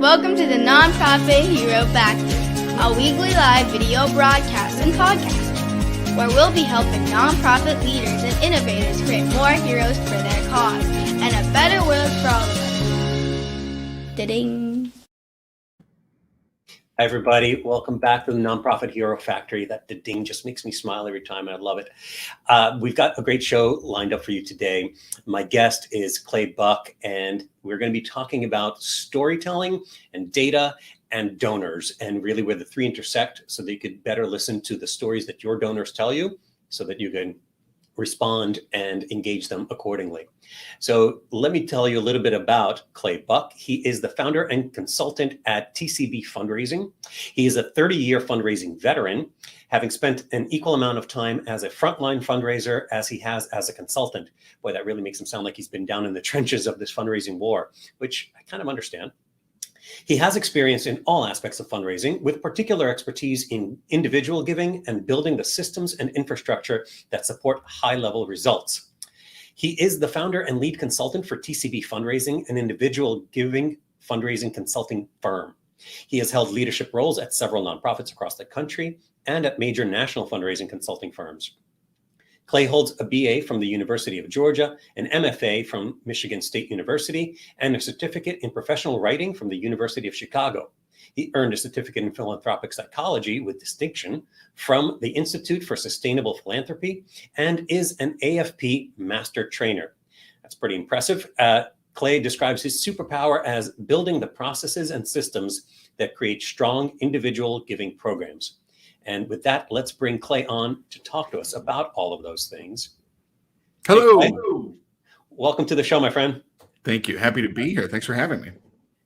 Welcome to the Nonprofit Hero Factory, a weekly live video broadcast and podcast, where we'll be helping nonprofit leaders and innovators create more heroes for their cause and a better world for all of us. Da-ding! Hi, everybody. Welcome back to the Nonprofit Hero Factory. That ding just makes me smile every time, and I love it. We've got a great show lined up for you today. My guest is Clay Buck, and we're going to be talking about storytelling and data and donors, and really where the three intersect so that you could better listen to the stories that your donors tell you so that you can respond and engage them accordingly. So let me tell you a little bit about Clay Buck. He is the founder and consultant at TCB Fundraising. He is a 30-year fundraising veteran, having spent an equal amount of time as a frontline fundraiser as he has as a consultant. Boy, that really makes him sound like he's been down in the trenches of this fundraising war, which I kind of understand. He has experience in all aspects of fundraising, with particular expertise in individual giving and building the systems and infrastructure that support high-level results. He is the founder and lead consultant for TCB Fundraising, an individual giving fundraising consulting firm. He has held leadership roles at several nonprofits across the country and at major national fundraising consulting firms. Clay holds a BA from the University of Georgia, an MFA from Michigan State University, and a certificate in professional writing from the University of Chicago. He earned a certificate in philanthropic psychology with distinction from the Institute for Sustainable Philanthropy and is an AFP master trainer. That's pretty impressive. Clay describes his superpower as building the processes and systems that create strong individual giving programs. And with that, let's bring Clay on to talk to us about all of those things. Hello. Hey, Clay. Welcome to the show, my friend. Thank you. Happy to be here. Thanks for having me.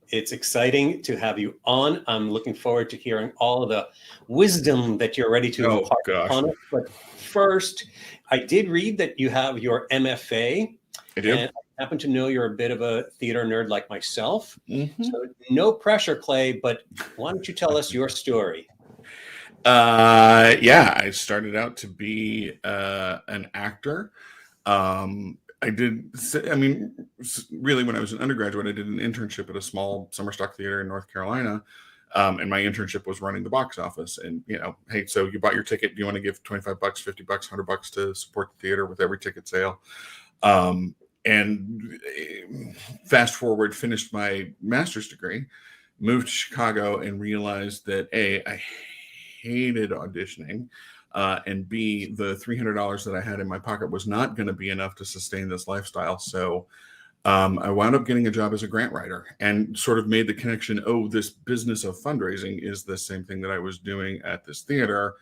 It's exciting to have you on. I'm looking forward to hearing all of the wisdom that you're ready to impart upon us. But first, I did read that you have your MFA. I do. And I happen to know you're a bit of a theater nerd like myself. Mm-hmm. So no pressure, Clay, but why don't you tell us your story? I started out to be an actor. Really, when I was an undergraduate, I did an internship at a small summer stock theater in North Carolina. And my internship was running the box office. And, hey, so you bought your ticket. Do you want to give $25, $50, $100 to support the theater with every ticket sale? And fast forward, finished my master's degree, moved to Chicago, and realized that I hated auditioning, and B, the $300 that I had in my pocket was not going to be enough to sustain this lifestyle. So I wound up getting a job as a grant writer and sort of made the connection, this business of fundraising is the same thing that I was doing at this theater.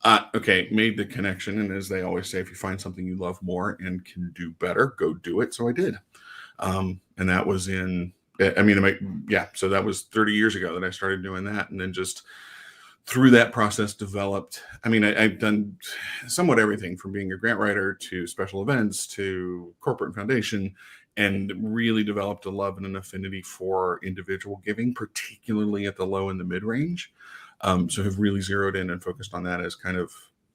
Made the connection. And as they always say, if you find something you love more and can do better, go do it. So I did. And that was so that was 30 years ago that I started doing that. And then just through that process developed, I've done somewhat everything from being a grant writer to special events to corporate and foundation, and really developed a love and an affinity for individual giving, particularly at the low and the mid-range. So have really zeroed in and focused on that as kind of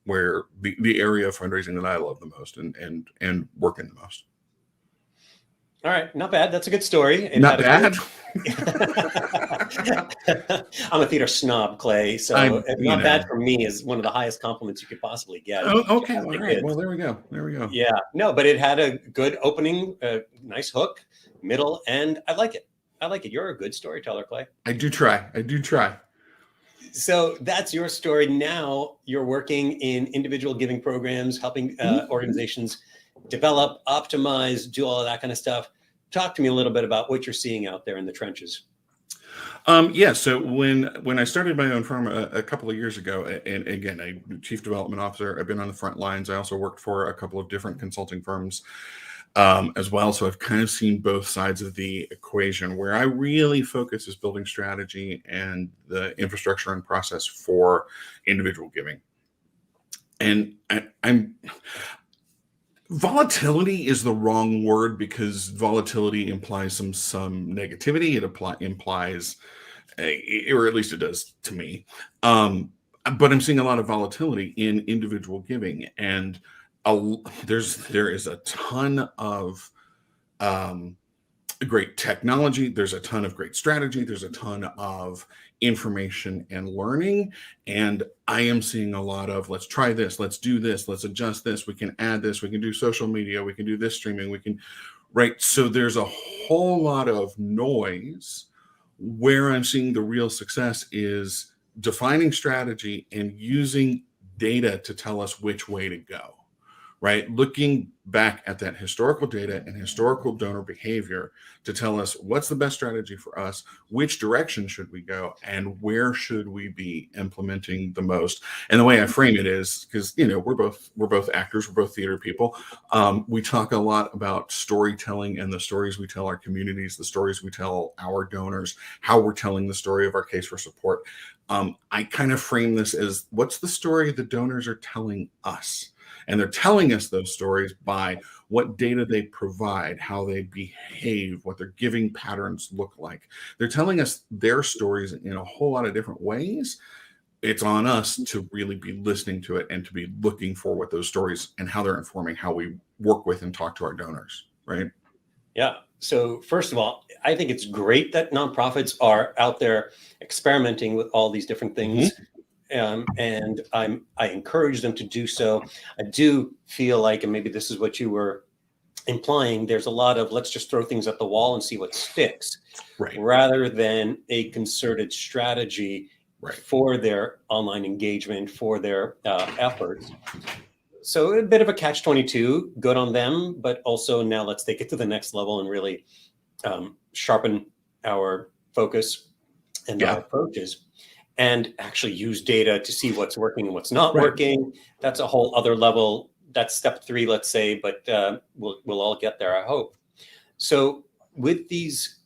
where the area of fundraising that I love the most and work in the most. All right, not bad. That's a good story. Not bad. I'm a theater snob, Clay, so not bad for me is one of the highest compliments you could possibly get. Oh, okay, all right. Well, there we go. Yeah, no, but it had a good opening, nice hook, middle, and I like it. You're a good storyteller, Clay. I do try. So that's your story. Now you're working in individual giving programs, helping organizations develop, optimize, do all of that kind of stuff. Talk to me a little bit about what you're seeing out there in the trenches. So when I started my own firm a couple of years ago, and again, I'm chief development officer, I've been on the front lines. I also worked for a couple of different consulting firms as well. So I've kind of seen both sides of the equation. Where I really focus is building strategy and the infrastructure and process for individual giving. And volatility is the wrong word, because volatility implies some negativity. It implies, or at least it does to me. But I'm seeing a lot of volatility in individual giving, and there is a ton of great technology. There's a ton of great strategy. There's a ton of information and learning. And I am seeing a lot of, let's try this, let's do this, let's adjust this, we can add this, we can do social media, we can do this streaming, we can, right? So there's a whole lot of noise. Where I'm seeing the real success is defining strategy and using data to tell us which way to go. Right? Looking back at that historical data and historical donor behavior to tell us what's the best strategy for us, which direction should we go, and where should we be implementing the most. And the way I frame it is, because we're both actors, we're both theater people. We talk a lot about storytelling and the stories we tell our communities, the stories we tell our donors, how we're telling the story of our case for support. I kind of frame this as, what's the story the donors are telling us? And they're telling us those stories by what data they provide, how they behave, what their giving patterns look like. They're telling us their stories in a whole lot of different ways. It's on us to really be listening to it and to be looking for what those stories and how they're informing how we work with and talk to our donors, right? Yeah. So first of all, I think it's great that nonprofits are out there experimenting with all these different things. Mm-hmm. And I encourage them to do so. I do feel like, and maybe this is what you were implying, there's a lot of let's just throw things at the wall and see what sticks, right, rather than a concerted strategy, right, for their online engagement, for their efforts. So a bit of a catch-22, good on them, but also now let's take it to the next level and really sharpen our focus and our approaches. And actually use data to see what's working and what's not working. That's a whole other level. That's step 3, let's say, but we'll all get there, I hope. So with these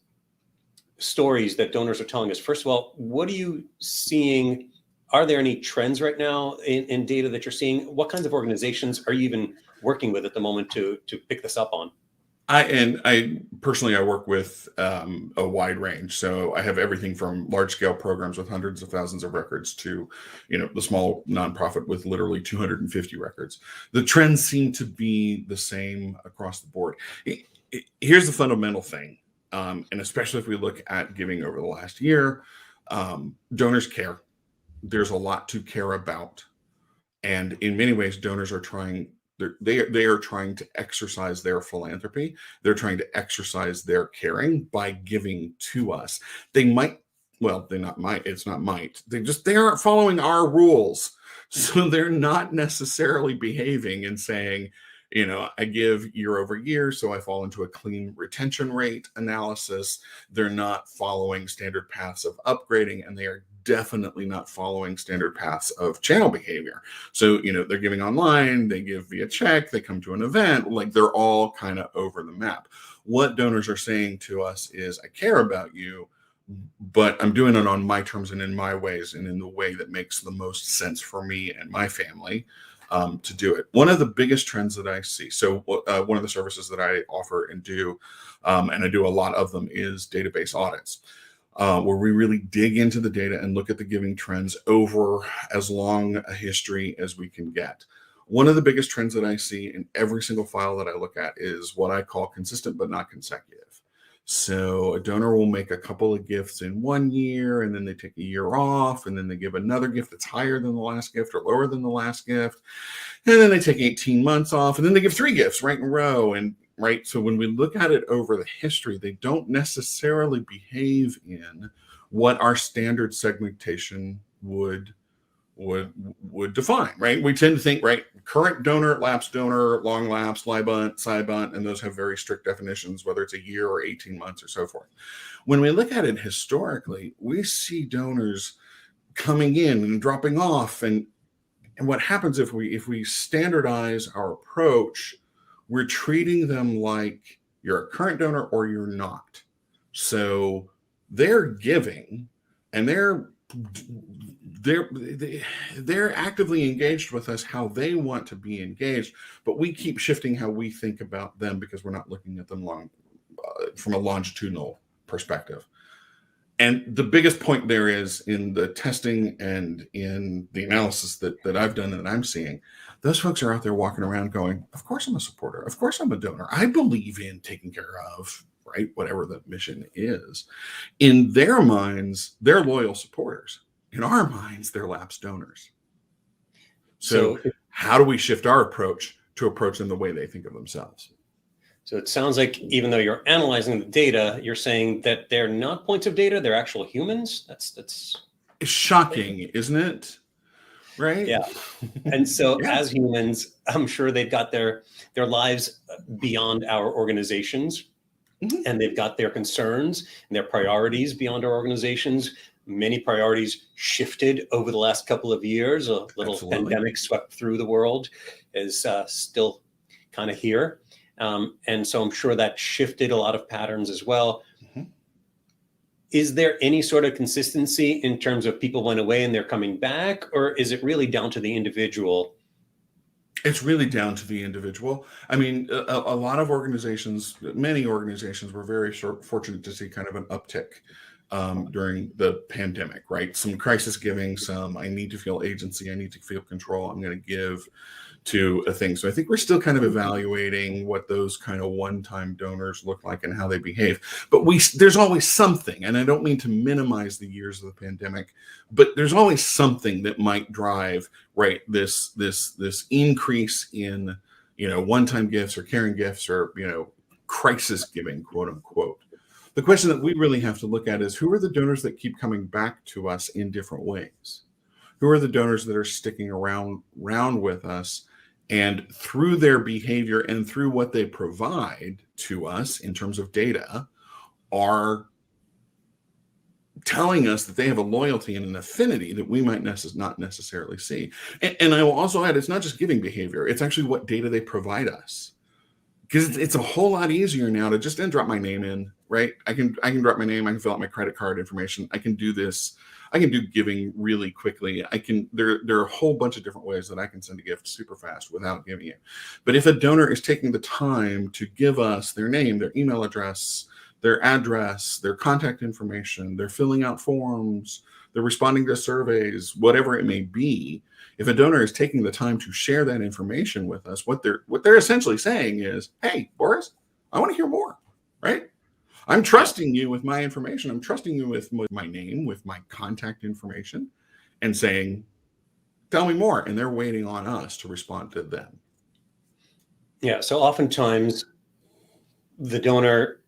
stories that donors are telling us, first of all, what are you seeing? Are there any trends right now in data that you're seeing? What kinds of organizations are you even working with at the moment to pick this up on? I personally work with a wide range. So I have everything from large scale programs with hundreds of thousands of records to, the small nonprofit with literally 250 records. The trends seem to be the same across the board. Here's the fundamental thing. And especially if we look at giving over the last year, donors care. There's a lot to care about. And in many ways, donors are trying they are trying to exercise their philanthropy. They're trying to exercise their caring by giving to us. They might, well, they not might, it's not might. They aren't following our rules. So they're not necessarily behaving and saying, I give year over year, so I fall into a clean retention rate analysis. They're not following standard paths of upgrading, and they are definitely not following standard paths of channel behavior. So, they're giving online, they give via check, they come to an event, like they're all kind of over the map. What donors are saying to us is, I care about you, but I'm doing it on my terms and in my ways and in the way that makes the most sense for me and my family to do it. One of the biggest trends that I see, so one of the services that I offer and do, and I do a lot of them, is database audits. Where we really dig into the data and look at the giving trends over as long a history as we can get. One of the biggest trends that I see in every single file that I look at is what I call consistent but not consecutive. So a donor will make a couple of gifts in 1 year, and then they take a year off, and then they give another gift that's higher than the last gift or lower than the last gift. And then they take 18 months off, and then they give 3 gifts right in a row. And right. So when we look at it over the history, they don't necessarily behave in what our standard segmentation would define, right? We tend to think, right, current donor, lapsed donor, long lapse, LYBUNT, SYBUNT, and those have very strict definitions, whether it's a year or 18 months or so forth. When we look at it historically, we see donors coming in and dropping off. And what happens if we standardize our approach, we're treating them like you're a current donor or you're not. So they're giving and they're actively engaged with us how they want to be engaged, but we keep shifting how we think about them because we're not looking at them from a longitudinal perspective. And the biggest point there is in the testing and in the analysis that I've done and that I'm seeing, those folks are out there walking around going, of course I'm a supporter. Of course I'm a donor. I believe in taking care of, right? Whatever the mission is. In their minds, they're loyal supporters. In our minds, they're lapsed donors. So how do we shift our approach to approach them the way they think of themselves? So it sounds like even though you're analyzing the data, you're saying that they're not points of data, they're actual humans. That's it's shocking, isn't it? Right? Yeah. And so Yeah. as humans, I'm sure they've got their lives beyond our organizations, and they've got their concerns and their priorities beyond our organizations. Many priorities shifted over the last couple of years. A little pandemic swept through the world, is still kind of here. And so I'm sure that shifted a lot of patterns as well. Is there any sort of consistency in terms of people went away and they're coming back, or is it really down to the individual? It's really down to the individual. I mean, a lot of organizations, many organizations were very fortunate to see kind of an uptick during the pandemic, right? Some crisis giving, some I need to feel agency, I need to feel control, I'm going to give to a thing. So I think we're still kind of evaluating what those kind of one-time donors look like and how they behave. But there's always something, and I don't mean to minimize the years of the pandemic, but there's always something that might drive, right, this increase in, one-time gifts or caring gifts or, crisis giving, quote unquote. The question that we really have to look at is, who are the donors that keep coming back to us in different ways? Who are the donors that are sticking around with us, and through their behavior and through what they provide to us in terms of data are telling us that they have a loyalty and an affinity that we might not necessarily see. And I will also add, it's not just giving behavior, it's actually what data they provide us. Because it's a whole lot easier now to just drop my name in, right? I can drop my name, I can fill out my credit card information, I can do this. I can do giving really quickly. There are a whole bunch of different ways that I can send a gift super fast without giving it. But if a donor is taking the time to give us their name, their email address, their address, their contact information, they're filling out forms, they're responding to surveys, whatever it may be, if a donor is taking the time to share that information with us, what they're essentially saying is, hey, Boris, I want to hear more, right? I'm trusting you with my information. I'm trusting you with my name, with my contact information, and saying, tell me more. And they're waiting on us to respond to them. Yeah. So oftentimes the donor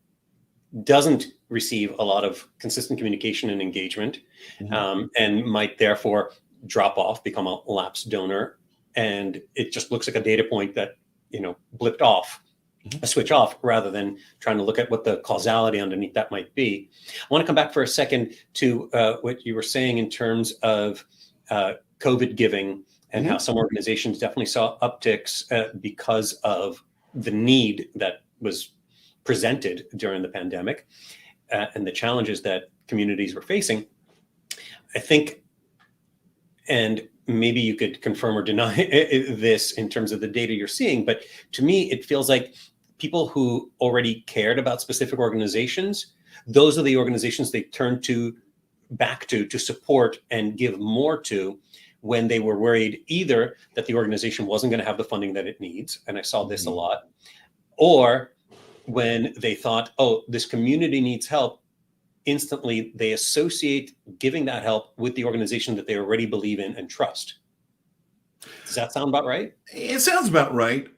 doesn't receive a lot of consistent communication and engagement, and might therefore drop off, become a lapsed donor. And it just looks like a data point that, blipped off. A switch off, rather than trying to look at what the causality underneath that might be. I want to come back for a second to what you were saying in terms of COVID giving and how some organizations definitely saw upticks because of the need that was presented during the pandemic and the challenges that communities were facing. I think, and maybe you could confirm or deny this in terms of the data you're seeing, but to me, it feels like people who already cared about specific organizations, those are the organizations they turned back to support and give more to when they were worried either that the organization wasn't going to have the funding that it needs, and I saw this a lot, or when they thought, oh, this community needs help, instantly they associate giving that help with the organization that they already believe in and trust. Does that sound about right? It sounds about right.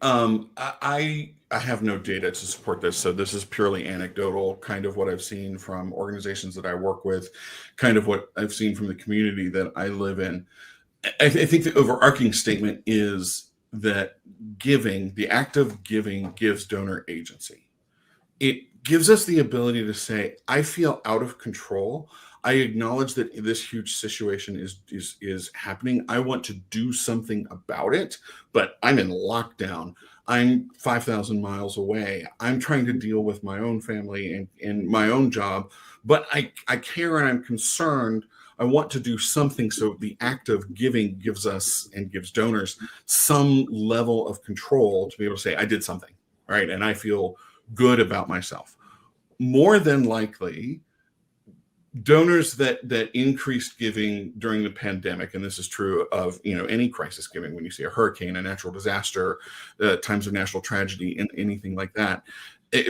I have no data to support this, so this is purely anecdotal, kind of what I've seen from organizations that I work with, kind of what I've seen from the community that I live in. I think the overarching statement is that giving, the act of giving, gives donor agency. It gives us the ability to say, I feel out of control. I acknowledge that this huge situation is happening. I want to do something about it, but I'm in lockdown. I'm 5,000 miles away. I'm trying to deal with my own family and my own job, but I care and I'm concerned. I want to do something. So the act of giving gives us and gives donors some level of control to be able to say, I did something, right? And I feel good about myself. More than likely, donors that increased giving during the pandemic, and this is true of any crisis giving, when you see a hurricane, a natural disaster, times of national tragedy, and anything like that,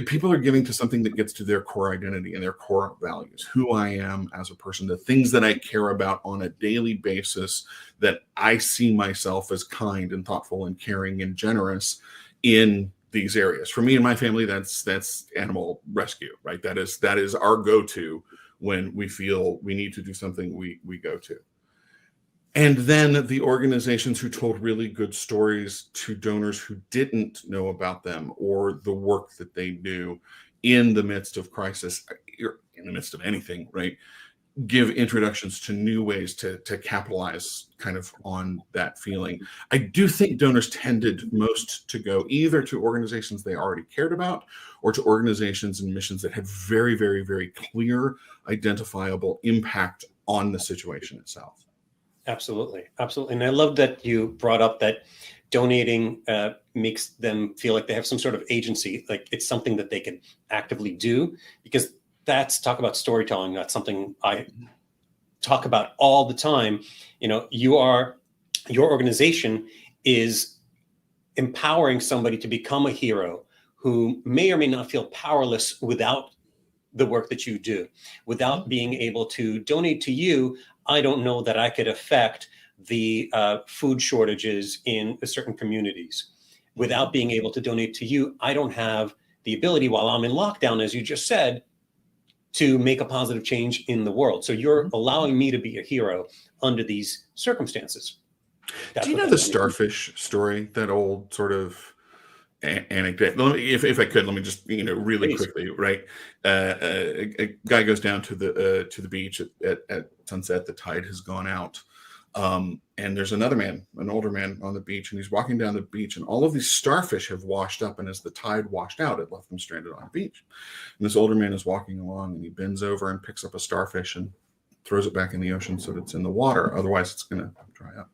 people are giving to something that gets to their core identity and their core values, who I am as a person, the things that I care about on a daily basis, that I see myself as kind and thoughtful and caring and generous in these areas. For me and my family, that's animal rescue, right? That is our go-to when we feel we need to do something, we go to. And then the organizations who told really good stories to donors who didn't know about them or the work that they do in the midst of crisis, in the midst of anything, right? Give introductions to new ways to capitalize kind of on that feeling. I do think donors tended most to go either to organizations they already cared about or to organizations and missions that had very, very, very clear, identifiable impact on the situation itself. Absolutely. Absolutely. And I love that you brought up that donating makes them feel like they have some sort of agency, like it's something that they can actively do, because that's, talk about storytelling. That's something I talk about all the time. You know, your organization is empowering somebody to become a hero who may or may not feel powerless without the work that you do. Without being able to donate to you, I don't know that I could affect the food shortages in certain communities. Without being able to donate to you, I don't have the ability, while I'm in lockdown, as you just said, to make a positive change in the world. So you're allowing me to be a hero under these circumstances. Do you know the Starfish story, that old sort of anecdote? If I could, let me just, really Please. quickly, right? A guy goes down to the beach at sunset. The tide has gone out, and there's another man, an older man, on the beach, and he's walking down the beach, and all of these starfish have washed up, and as the tide washed out, it left them stranded on the beach. And this older man is walking along, and he bends over and picks up a starfish and throws it back in the ocean so that it's in the water. Otherwise, it's going to dry up.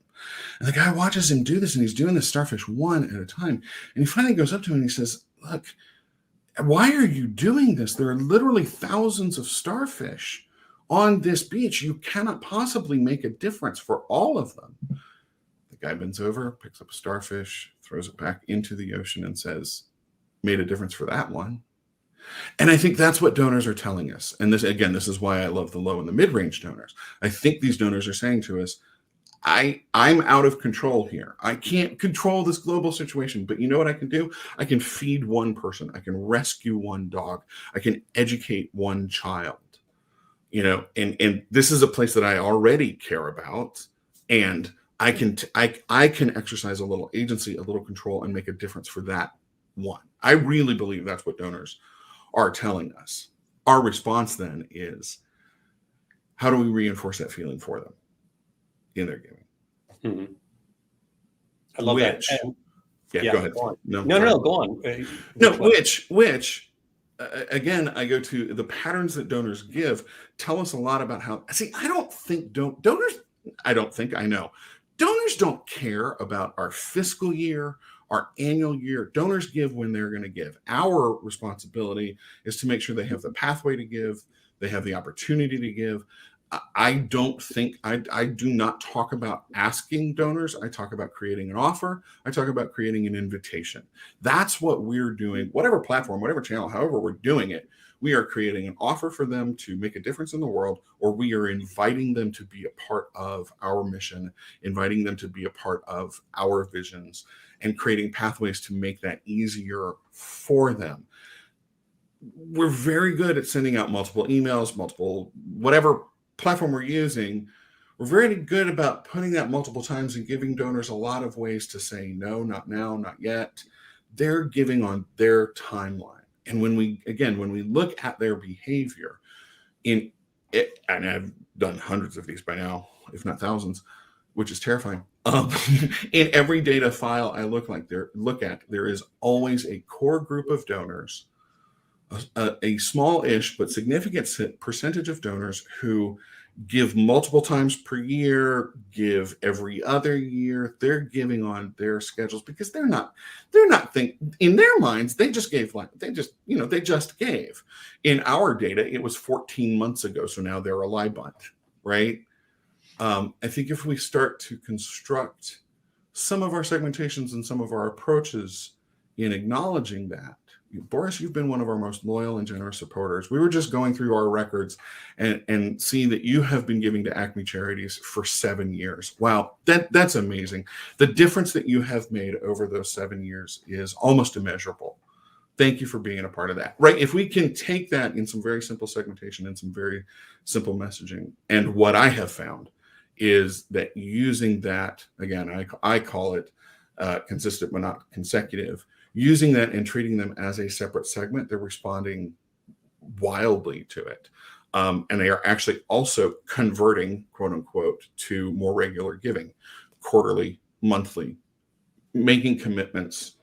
And the guy watches him do this, and he's doing this starfish one at a time. And he finally goes up to him and he says, "Look, why are you doing this? There are literally thousands of starfish on this beach. You cannot possibly make a difference for all of them." The guy bends over, picks up a starfish, throws it back into the ocean, and says, "Made a difference for that one." And I think that's what donors are telling us. And this is why I love the low and the mid-range donors. I think these donors are saying to us, I'm out of control here. I can't control this global situation, but you know what I can do? I can feed one person. I can rescue one dog. I can educate one child. And this is a place that I already care about, and I can exercise a little agency, a little control, and make a difference for that one. I really believe that's what donors are telling us. Our response then is, how do we reinforce that feeling for them in their giving? Mm-hmm. I love that. Yeah, go ahead. Go on. No, go on. Which again, I go to the patterns that donors give tell us a lot about how. See, I know donors don't care about our fiscal year, our annual year. Donors give when they're going to give. Our responsibility is to make sure they have the pathway to give, they have the opportunity to give. I do not talk about asking donors. I talk about creating an offer. I talk about creating an invitation. That's what we're doing, whatever platform, whatever channel, however we're doing it. We are creating an offer for them to make a difference in the world, or we are inviting them to be a part of our mission, inviting them to be a part of our visions, and creating pathways to make that easier for them. We're very good at sending out multiple emails, multiple whatever platform we're using. We're very good about putting that multiple times and giving donors a lot of ways to say no, not now, not yet. They're giving on their timeline. And when we look at their behavior and I've done hundreds of these by now, if not thousands, which is terrifying. In every data file I look at, there is always a core group of donors, a small-ish but significant percentage of donors who give multiple times per year, give every other year. They're giving on their schedules because they're not thinking in their minds. They just gave, they just gave. In our data, it was 14 months ago, so now they're a LYBUNT, right? I think if we start to construct some of our segmentations and some of our approaches in acknowledging that, Boris, you've been one of our most loyal and generous supporters. We were just going through our records and seeing that you have been giving to Acme Charities for 7 years. Wow, that's amazing. The difference that you have made over those 7 years is almost immeasurable. Thank you for being a part of that, right? If we can take that in some very simple segmentation and some very simple messaging, and what I have found is that using that, again, I call it consistent but not consecutive, using that and treating them as a separate segment, they're responding wildly to it. And they are actually also converting, quote unquote, to more regular giving, quarterly, monthly, making commitments,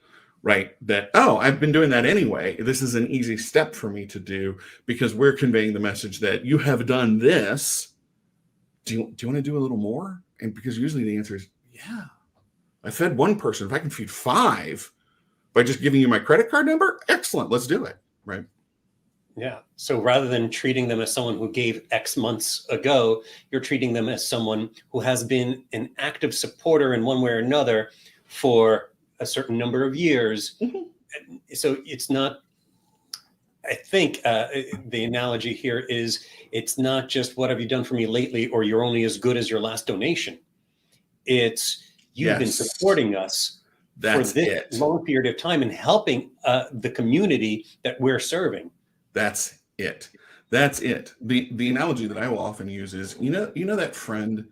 right? That, oh, I've been doing that anyway. This is an easy step for me to do because we're conveying the message that you have done this. Do you want to do a little more? And because usually the answer is, yeah, I fed one person. If I can feed 5 by just giving you my credit card number, excellent, let's do it, right? Yeah. So rather than treating them as someone who gave X months ago, you're treating them as someone who has been an active supporter in one way or another for a certain number of years. Mm-hmm. So it's not, I think the analogy here is it's not just what have you done for me lately, or you're only as good as your last donation. It's you've been supporting us for this long period of time and helping the community that we're serving. That's it. That's it. The analogy that I will often use is, you know that friend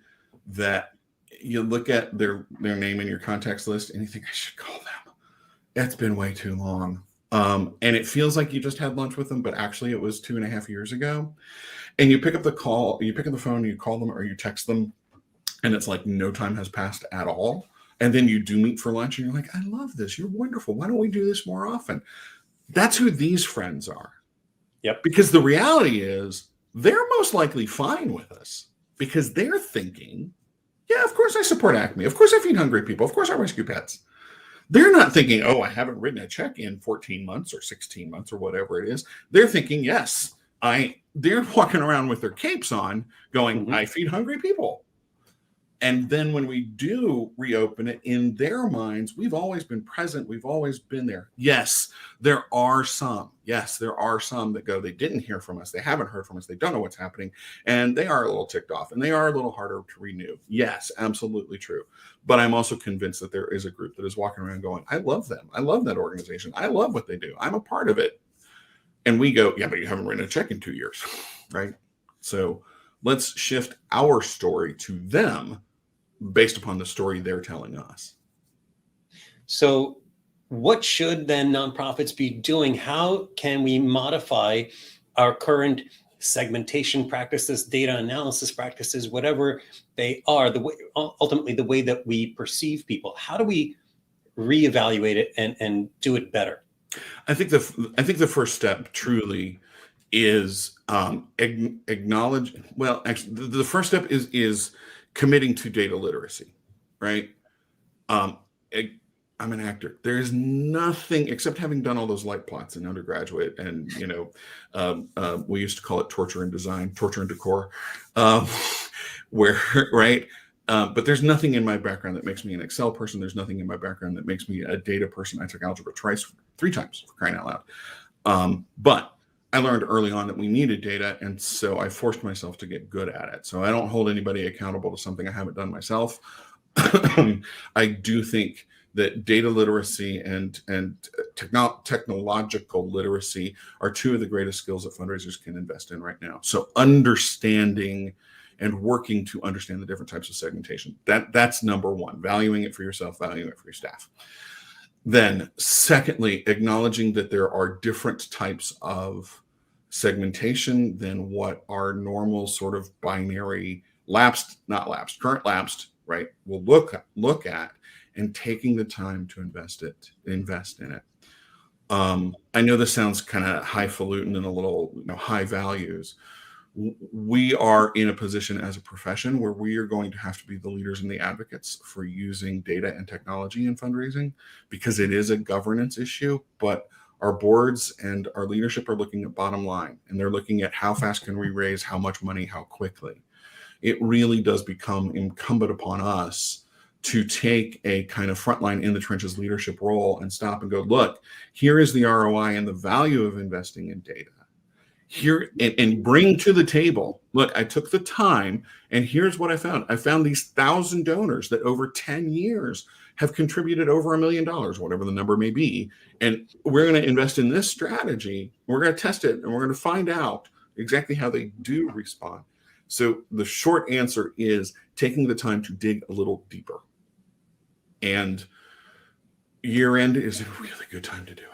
that you look at their name in your contacts list and you think, I should call them. It's been way too long. And it feels like you just had lunch with them, but actually it was 2.5 years ago. And you pick up the phone, you call them or you text them, and it's like no time has passed at all. And then you do meet for lunch and you're like, I love this. You're wonderful. Why don't we do this more often? That's who these friends are. Yep. Because the reality is they're most likely fine with us because they're thinking, yeah, of course I support Acme. Of course I feed hungry people. Of course I rescue pets. They're not thinking, oh, I haven't written a check in 14 months or 16 months or whatever it is. They're thinking, yes, they're walking around with their capes on going, mm-hmm. I feed hungry people. And then when we do reopen it in their minds, we've always been present. We've always been there. Yes, there are some. Yes, there are some that go, they didn't hear from us. They haven't heard from us. They don't know what's happening. And they are a little ticked off and they are a little harder to renew. Yes, absolutely true. But I'm also convinced that there is a group that is walking around going, I love them. I love that organization. I love what they do. I'm a part of it. And we go, yeah, but you haven't written a check in 2 years, right? So let's shift our story to them based upon the story they're telling us. So what should then nonprofits be doing? How can we modify our current segmentation practices, data analysis practices, whatever they are, ultimately the way that we perceive people? How do we reevaluate it and do it better? I think the first step truly is acknowledge. Well, actually, the first step is committing to data literacy, right? I'm an actor. There is nothing except having done all those light plots in undergraduate, and we used to call it torture and design, torture and decor, where right. But there's nothing in my background that makes me an Excel person. There's nothing in my background that makes me a data person. I took algebra 3 times, for crying out loud. But I learned early on that we needed data, and so I forced myself to get good at it. So I don't hold anybody accountable to something I haven't done myself. I do think that data literacy and technological literacy are 2 of the greatest skills that fundraisers can invest in right now. So understanding and working to understand the different types of segmentation. That's number 1, valuing it for yourself, valuing it for your staff. Then secondly, acknowledging that there are different types of segmentation than what our normal sort of binary current lapsed, right? We'll look at and taking the time to invest in it. I know this sounds kind of highfalutin and a little high values. We are in a position as a profession where we are going to have to be the leaders and the advocates for using data and technology in fundraising, because it is a governance issue, but our boards and our leadership are looking at bottom line, and they're looking at how fast can we raise, how much money, how quickly. It really does become incumbent upon us to take a kind of frontline in the trenches leadership role and stop and go, look, here is the ROI and the value of investing in data. Here, and bring to the table, look, I took the time, and here's what I found. I found these 1,000 donors that over 10 years have contributed over $1 million, whatever the number may be. And we're going to invest in this strategy. We're going to test it, and we're going to find out exactly how they do respond. So the short answer is taking the time to dig a little deeper. And year end is a really good time to do it.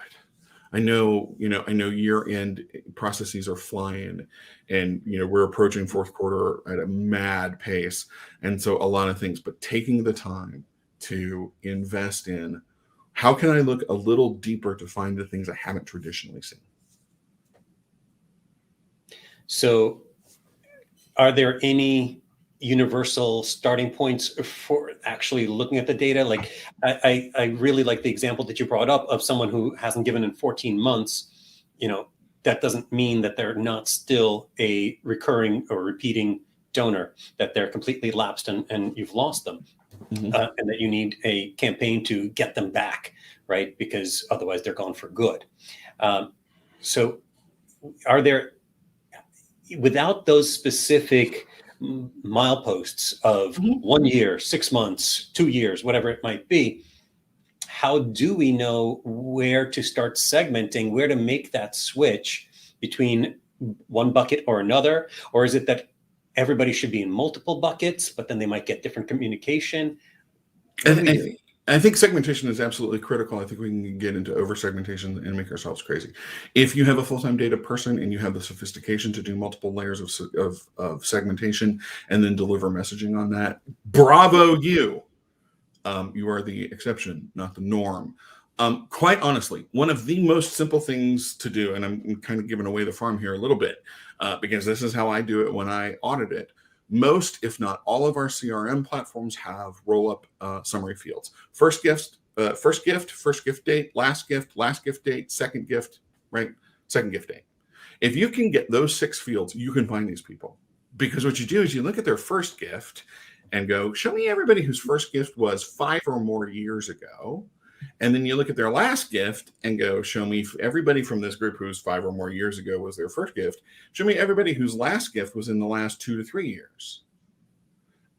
I know year-end processes are flying, and we're approaching fourth quarter at a mad pace, and so a lot of things. But taking the time to invest in how can I look a little deeper to find the things I haven't traditionally seen. So, are there any universal starting points for actually looking at the data? Like, I really like the example that you brought up of someone who hasn't given in 14 months. That doesn't mean that they're not still a recurring or repeating donor, that they're completely lapsed and you've lost them. And that you need a campaign to get them back, right? Because otherwise they're gone for good. So are there, without those specific mileposts of 1 year, 6 months, 2 years, whatever it might be, how do we know where to start segmenting, where to make that switch between one bucket or another? Or is it that everybody should be in multiple buckets, but then they might get different communication? I think segmentation is absolutely critical. I think we can get into over-segmentation and make ourselves crazy. If you have a full-time data person and you have the sophistication to do multiple layers of segmentation and then deliver messaging on that, bravo you. You are the exception, not the norm. Quite honestly, one of the most simple things to do, and I'm kind of giving away the farm here a little bit, because this is how I do it when I audit it. Most, if not all of our CRM platforms have roll-up summary fields. First gift date, last gift date, second gift, right? Second gift date. If you can get those 6 fields, you can find these people. Because what you do is you look at their first gift and go, show me everybody whose first gift was 5 or more years ago. And then you look at their last gift and go, show me everybody from this group whose 5 or more years ago was their first gift. Show me everybody whose last gift was in the last 2 to 3 years.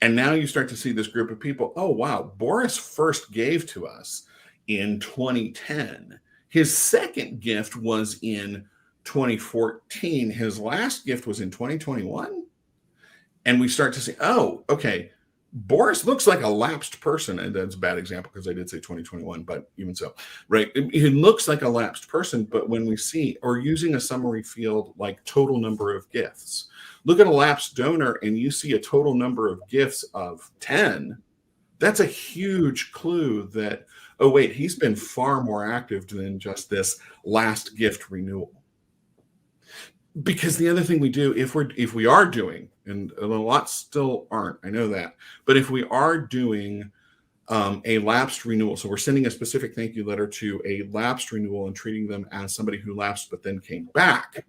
And now you start to see this group of people. Oh, wow. Boris first gave to us in 2010. His second gift was in 2014. His last gift was in 2021. And we start to say, oh, okay. Boris looks like a lapsed person, and that's a bad example because I did say 2021, but even so, right? He looks like a lapsed person, but when we see, or using a summary field like total number of gifts, look at a lapsed donor and you see a total number of gifts of 10, that's a huge clue that, oh wait, he's been far more active than just this last gift renewal. Because the other thing we do, if we are doing, and a lot still aren't, I know that, but if we are doing a lapsed renewal, so we're sending a specific thank you letter to a lapsed renewal and treating them as somebody who lapsed but then came back,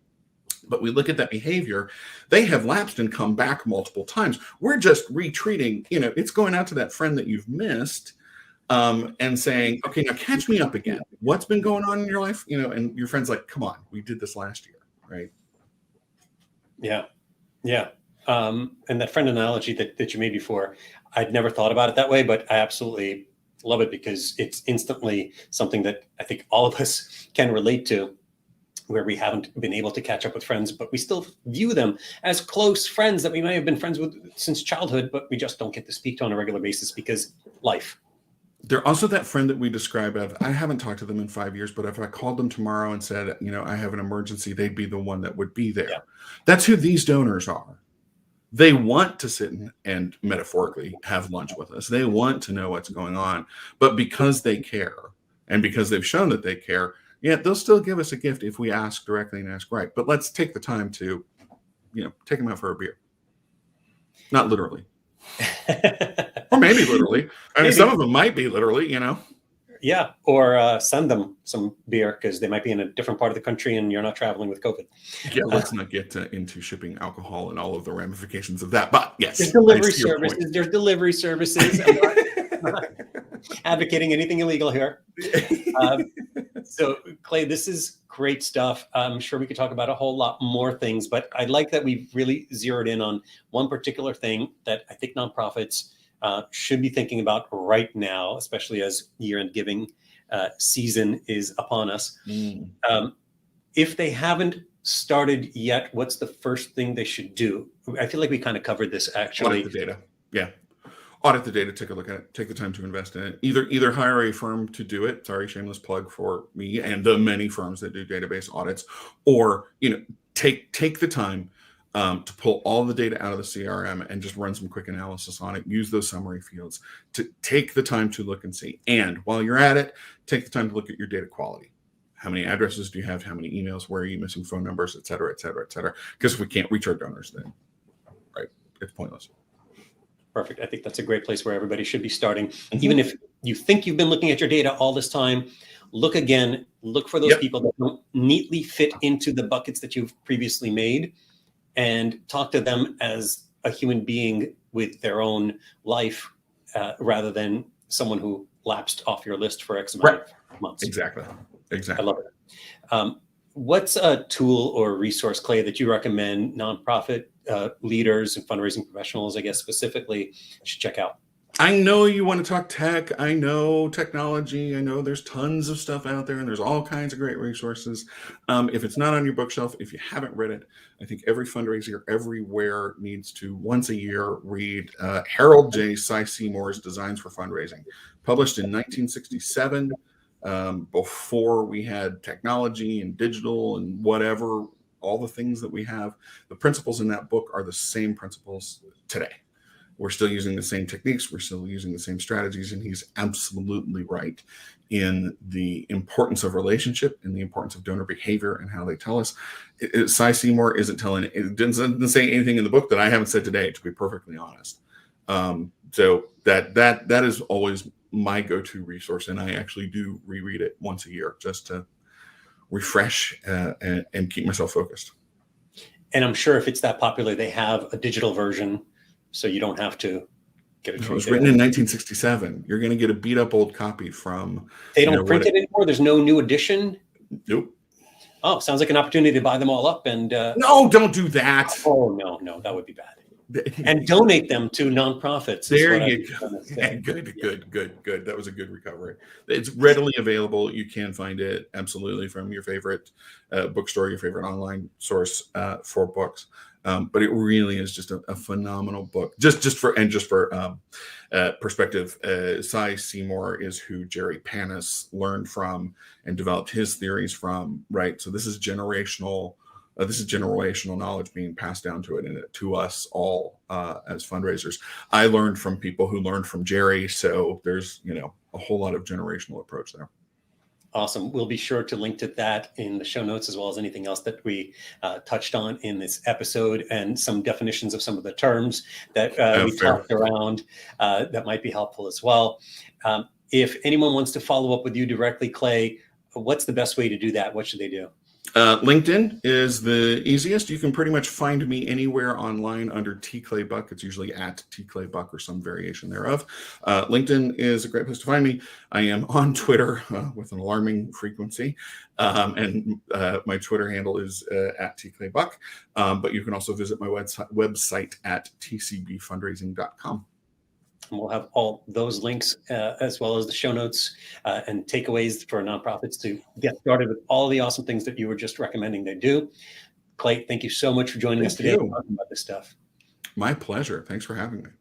but we look at that behavior, they have lapsed and come back multiple times. We're just retreating, it's going out to that friend that you've missed and saying, okay, now catch me up again. What's been going on in your life? And your friend's like, come on, we did this last year, right? Yeah. And that friend analogy that you made before, I'd never thought about it that way, but I absolutely love it because it's instantly something that I think all of us can relate to, where we haven't been able to catch up with friends, but we still view them as close friends that we may have been friends with since childhood, but we just don't get to speak to on a regular basis because life. They're also that friend that we describe of, I haven't talked to them in 5 years, but if I called them tomorrow and said, I have an emergency, they'd be the one that would be there. Yeah. That's who these donors are. They want to sit and metaphorically have lunch with us. They want to know what's going on, but because they care and because they've shown that they care, they'll still give us a gift if we ask directly and ask right. But let's take the time to, take them out for a beer. Not literally. Or maybe literally. I mean, some of them might be literally, Yeah, or send them some beer because they might be in a different part of the country and you're not traveling with COVID. Yeah, let's not get into shipping alcohol and all of the ramifications of that. But yes, there's delivery services. There's delivery services. advocating anything illegal here. So, Clay, this is great stuff. I'm sure we could talk about a whole lot more things, but I like that we've really zeroed in on one particular thing that I think nonprofits should be thinking about right now, especially as year-end giving season is upon us. If they haven't started yet, what's the first thing they should do? I feel like we kind of covered this actually. Audit the data. Yeah. Audit the data, take a look at it, take the time to invest in it. Either hire a firm to do it. Sorry, shameless plug for me and the many firms that do database audits, or take the time to pull all the data out of the CRM and just run some quick analysis on it. Use those summary fields to take the time to look and see. And while you're at it, take the time to look at your data quality. How many addresses do you have? How many emails? Where are you missing phone numbers, et cetera, et cetera, et cetera? Because if we can't reach our donors, then right, it's pointless. Perfect. I think that's a great place where everybody should be starting. Even if you think you've been looking at your data all this time, look again, look for those people that don't neatly fit into the buckets that you've previously made, and talk to them as a human being with their own life, rather than someone who lapsed off your list for X amount of months. Exactly. I love it. What's a tool or resource, Clay, that you recommend nonprofit leaders and fundraising professionals, I guess specifically, should check out? I know you want to talk tech. I know technology. I know there's tons of stuff out there and there's all kinds of great resources. If it's not on your bookshelf, if you haven't read it, I think every fundraiser everywhere needs to once a year read Harold J. Cy Seymour's Designs for Fundraising, published in 1967. Before we had technology and digital and whatever, all the things that we have. The principles in that book are the same principles today. We're still using the same techniques. We're still using the same strategies. And he's absolutely right in the importance of relationship and the importance of donor behavior and how they tell us. Cy Seymour it didn't say anything in the book that I haven't said today, to be perfectly honest. So that is always my go-to resource. And I actually do reread it once a year just to refresh and keep myself focused. And I'm sure if it's that popular, they have a digital version, so you don't have to get it. It was written in 1967. You're going to get a beat up old copy from. They don't print it anymore. There's no new edition. Nope. Oh, sounds like an opportunity to buy them all up and. No, don't do that. Oh no, that would be bad. And donate them to nonprofits. There you go. Good. That was a good recovery. It's readily available. You can find it absolutely from your favorite bookstore, your favorite online source for books. But it really is just a phenomenal book. Just for perspective, Cy Seymour is who Jerry Panis learned from and developed his theories from. Right. So this is generational. This is generational knowledge being passed down to us all as fundraisers. I learned from people who learned from Jerry, so there's a whole lot of generational approach there. Awesome. We'll be sure to link to that in the show notes, as well as anything else that we touched on in this episode, and some definitions of some of the terms that we talked around that might be helpful as well. If anyone wants to follow up with you directly, Clay, what's the best way to do that? What should they do? LinkedIn is the easiest. You can pretty much find me anywhere online under T. Clay Buck. It's usually at T. Clay Buck or some variation thereof. LinkedIn is a great place to find me. I am on Twitter with an alarming frequency. And my Twitter handle is at T. Clay Buck. But you can also visit my website at tcbfundraising.com. And we'll have all those links as well as the show notes and takeaways for nonprofits to get started with all the awesome things that you were just recommending they do. Clay, thank you so much for joining us today and talking about this stuff. My pleasure. Thanks for having me.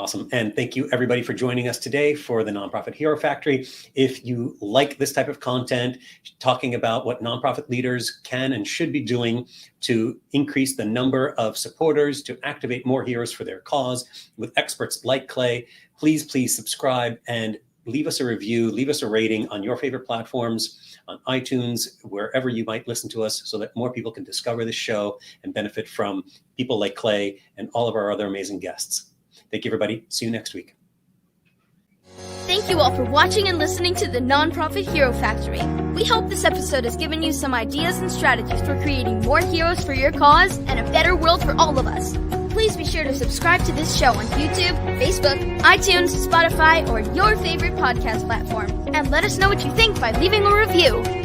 Awesome. And thank you, everybody, for joining us today for the Nonprofit Hero Factory. If you like this type of content, talking about what nonprofit leaders can and should be doing to increase the number of supporters, to activate more heroes for their cause with experts like Clay, please subscribe and leave us a review, leave us a rating on your favorite platforms, on iTunes, wherever you might listen to us, so that more people can discover the show and benefit from people like Clay and all of our other amazing guests. Thank you, everybody. See you next week. Thank you all for watching and listening to the Nonprofit Hero Factory. We hope this episode has given you some ideas and strategies for creating more heroes for your cause and a better world for all of us. Please be sure to subscribe to this show on YouTube, Facebook, iTunes, Spotify, or your favorite podcast platform. And let us know what you think by leaving a review.